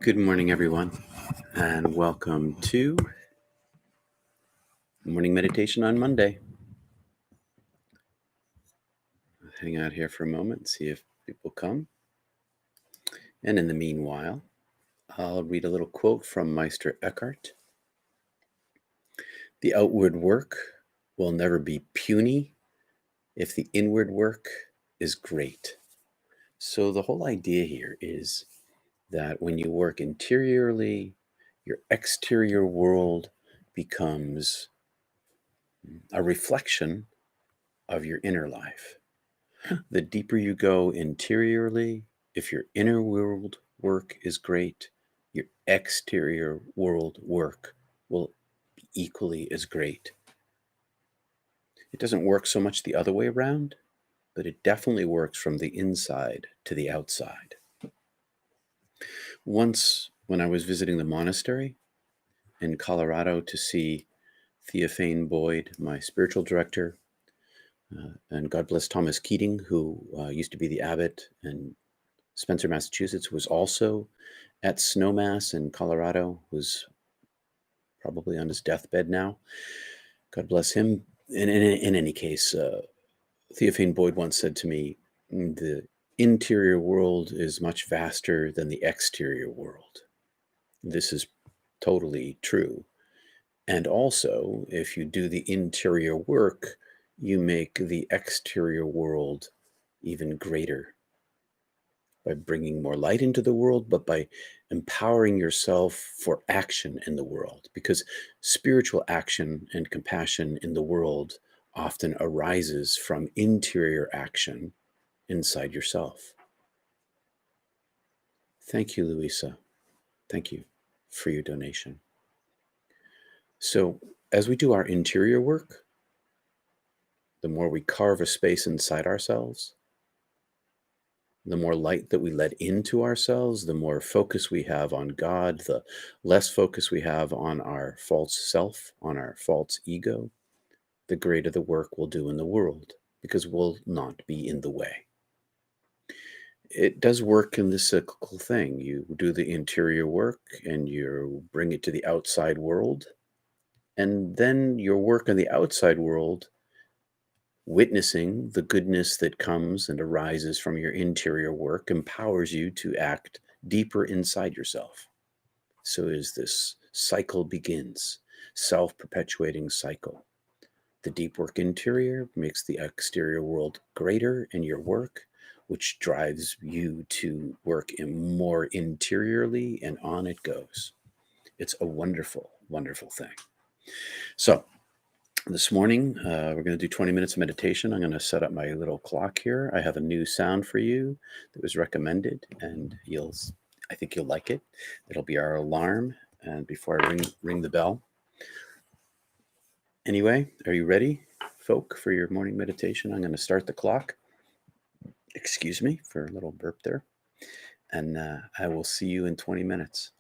Good morning, everyone, and welcome to morning meditation on Monday. I'll hang out here for a moment, see if people come. And in the meanwhile, I'll read a little quote from Meister Eckhart. The outward work will never be puny if the inward work is great. So the whole idea here is that when you work interiorly, your exterior world becomes a reflection of your inner life. The deeper you go interiorly, if your inner world work is great, your exterior world work will be equally as great. It doesn't work so much the other way around, but it definitely works from the inside to the outside. Once, when I was visiting the monastery in Colorado to see Theophane Boyd, my spiritual director, and God bless Thomas Keating, who used to be the abbot in Spencer, Massachusetts, was also at Snowmass in Colorado, was probably on his deathbed now. God bless him. In any case, Theophane Boyd once said to me, the interior world is much vaster than the exterior world. This is totally true. And also, if you do the interior work, you make the exterior world even greater by bringing more light into the world, but by empowering yourself for action in the world. Because spiritual action and compassion in the world often arises from interior action inside yourself. Thank you, Louisa. Thank you for your donation. So as we do our interior work, the more we carve a space inside ourselves, the more light that we let into ourselves, the more focus we have on God, the less focus we have on our false self, on our false ego, the greater the work we'll do in the world, because we'll not be in the way. It does work in this cyclical thing. You do the interior work and you bring it to the outside world, and then your work in the outside world, witnessing the goodness that comes and arises from your interior work, empowers you to act deeper inside yourself. So as this cycle begins, self-perpetuating cycle, the deep work interior makes the exterior world greater in your work, which drives you to work in more interiorly, and on it goes. It's a wonderful, wonderful thing. So this morning, we're going to do 20 minutes of meditation. I'm going to set up my little clock here. I have a new sound for you that was recommended, and I think you'll like it. It'll be our alarm, and before I ring the bell. Anyway, are you ready, folk, for your morning meditation? I'm going to start the clock. Excuse me for a little burp there. And I will see you in 20 minutes.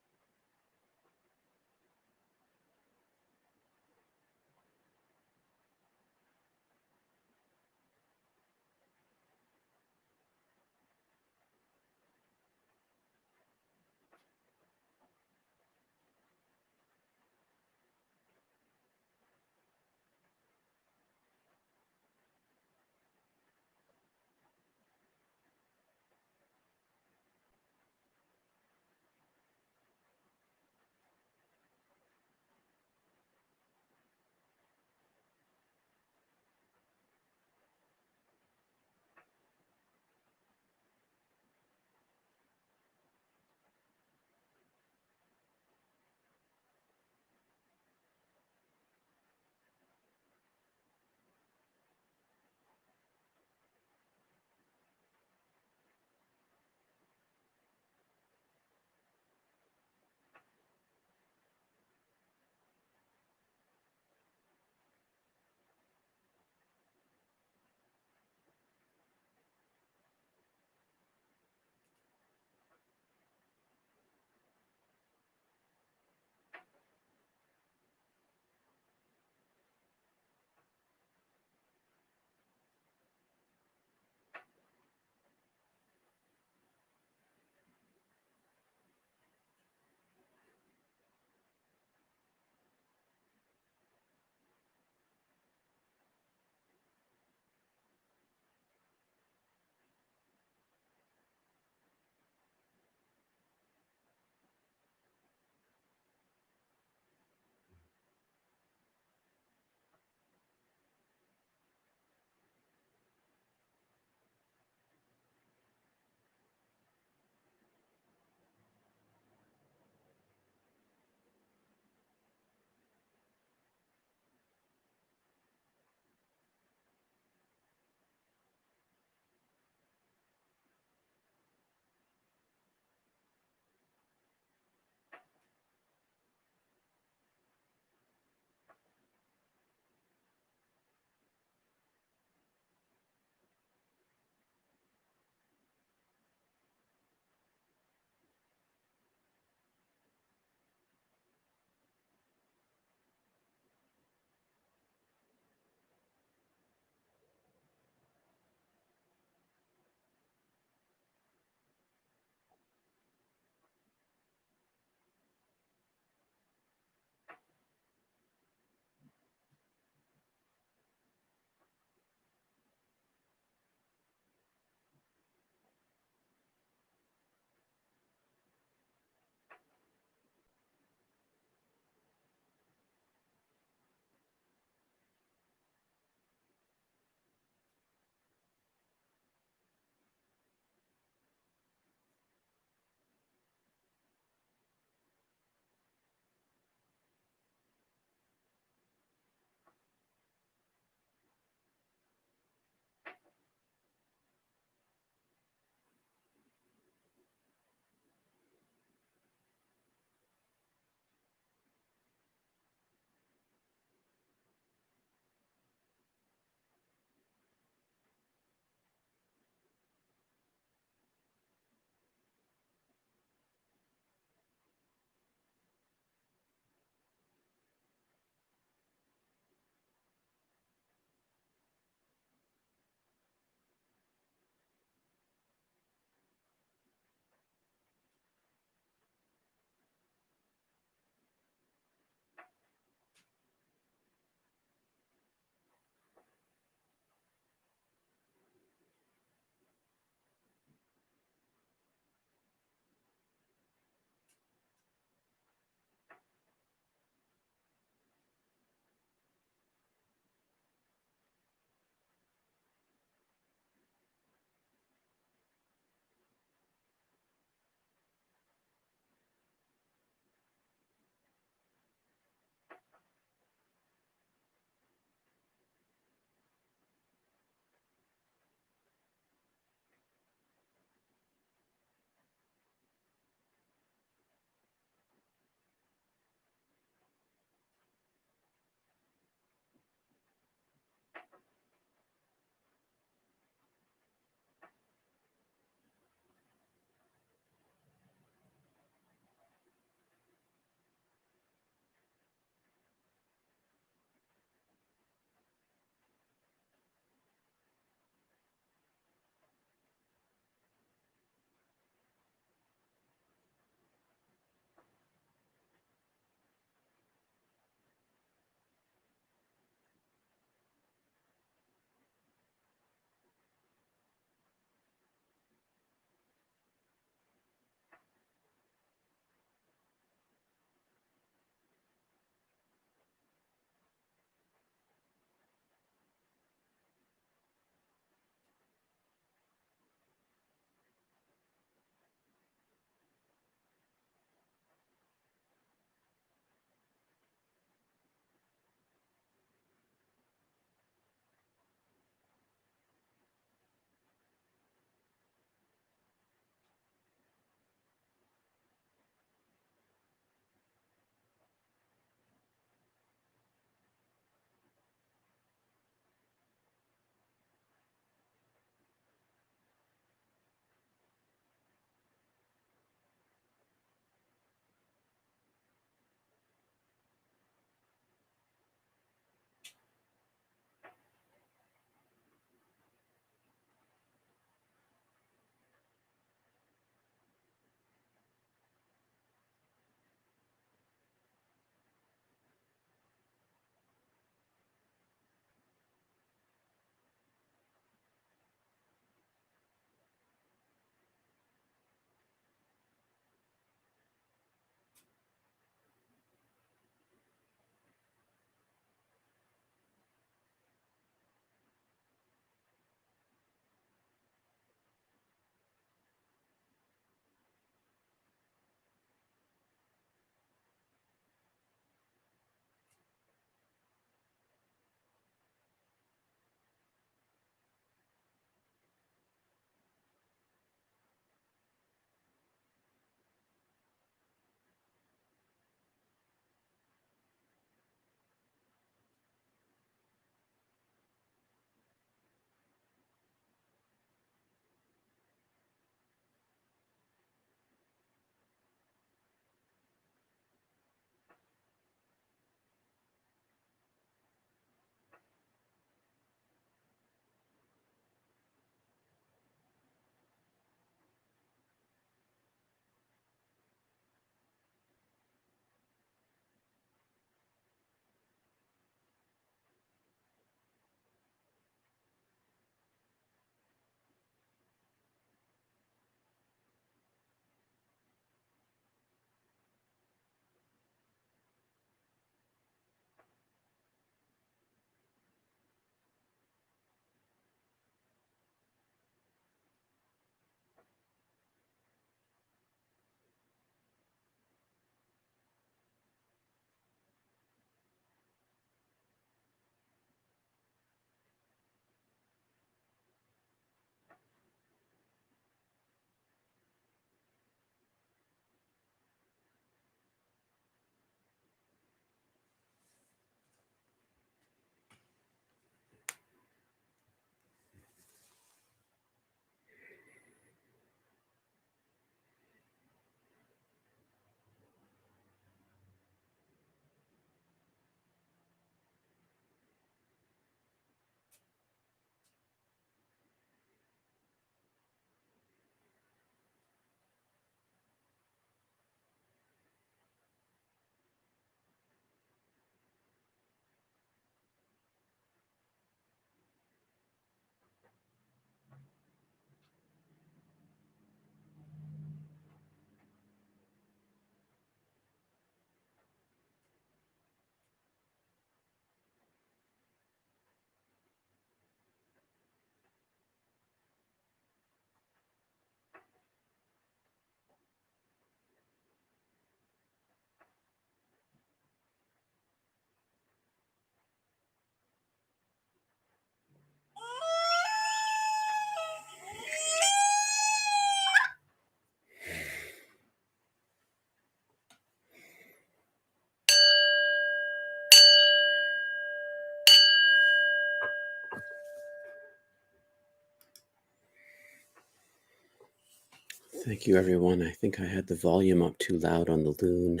Thank you, everyone. I think I had the volume up too loud on the loon,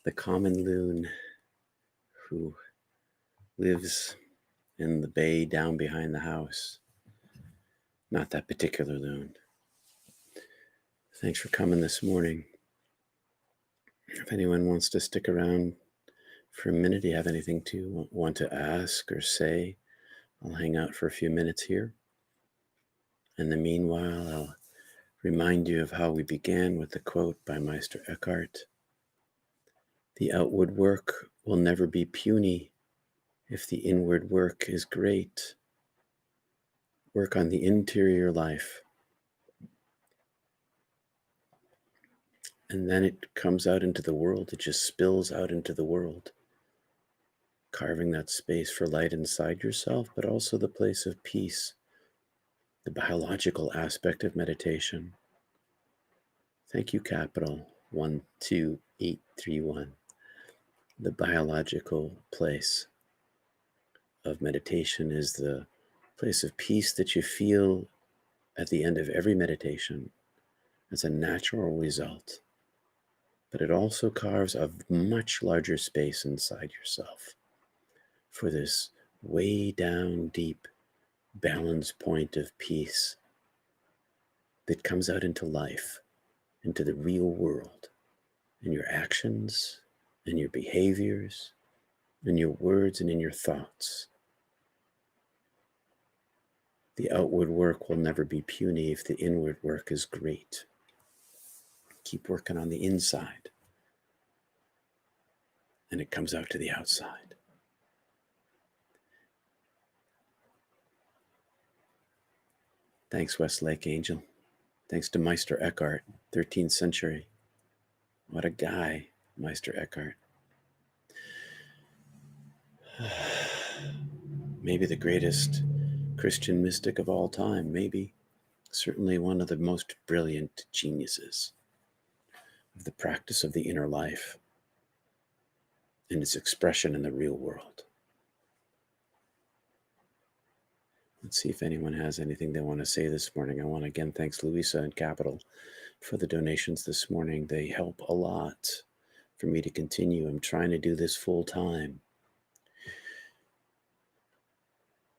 the common loon who lives in the bay down behind the house. Not that particular loon. Thanks for coming this morning. If anyone wants to stick around for a minute, do you have anything to want to ask or say? I'll hang out for a few minutes here. In the meanwhile, I'll remind you of how we began with the quote by Meister Eckhart. The outward work will never be puny if the inward work is great. Work on the interior life. And then it comes out into the world. It just spills out into the world. Carving that space for light inside yourself, but also the place of peace, the biological aspect of meditation. Thank you, capital 12831. The biological place of meditation is the place of peace that you feel at the end of every meditation. It's a natural result, but it also carves a much larger space inside yourself for this way down deep balance point of peace that comes out into life, into the real world, in your actions, in your behaviors, in your words, and in your thoughts. The outward work will never be puny if the inward work is great. Keep working on the inside, and it comes out to the outside. Thanks, Westlake Angel. Thanks to Meister Eckhart, 13th century. What a guy, Meister Eckhart. Maybe the greatest Christian mystic of all time, maybe. Certainly one of the most brilliant geniuses of the practice of the inner life and its expression in the real world. Let's see if anyone has anything they want to say this morning. I want to again thanks Louisa and Capital for the donations this morning. They help a lot for me to continue. I'm trying to do this full time.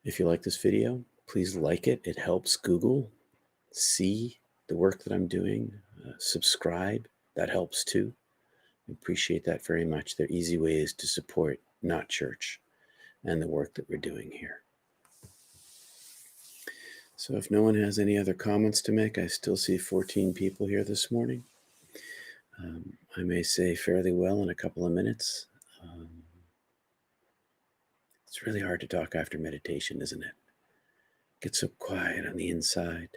If you like this video, please like it. It helps Google see the work that I'm doing. Subscribe, that helps too. I appreciate that very much. They're easy ways to support Not Church and the work that we're doing here. So if no one has any other comments to make, I still see 14 people here this morning. I may say fairly well in a couple of minutes. It's really hard to talk after meditation, isn't it? Get so quiet on the inside.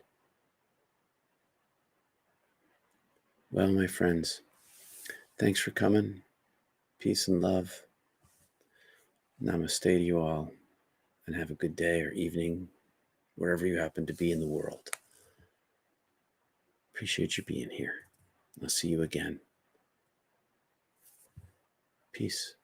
Well, my friends, thanks for coming. Peace and love. Namaste to you all, and have a good day or evening, wherever you happen to be in the world. Appreciate you being here. I'll see you again. Peace.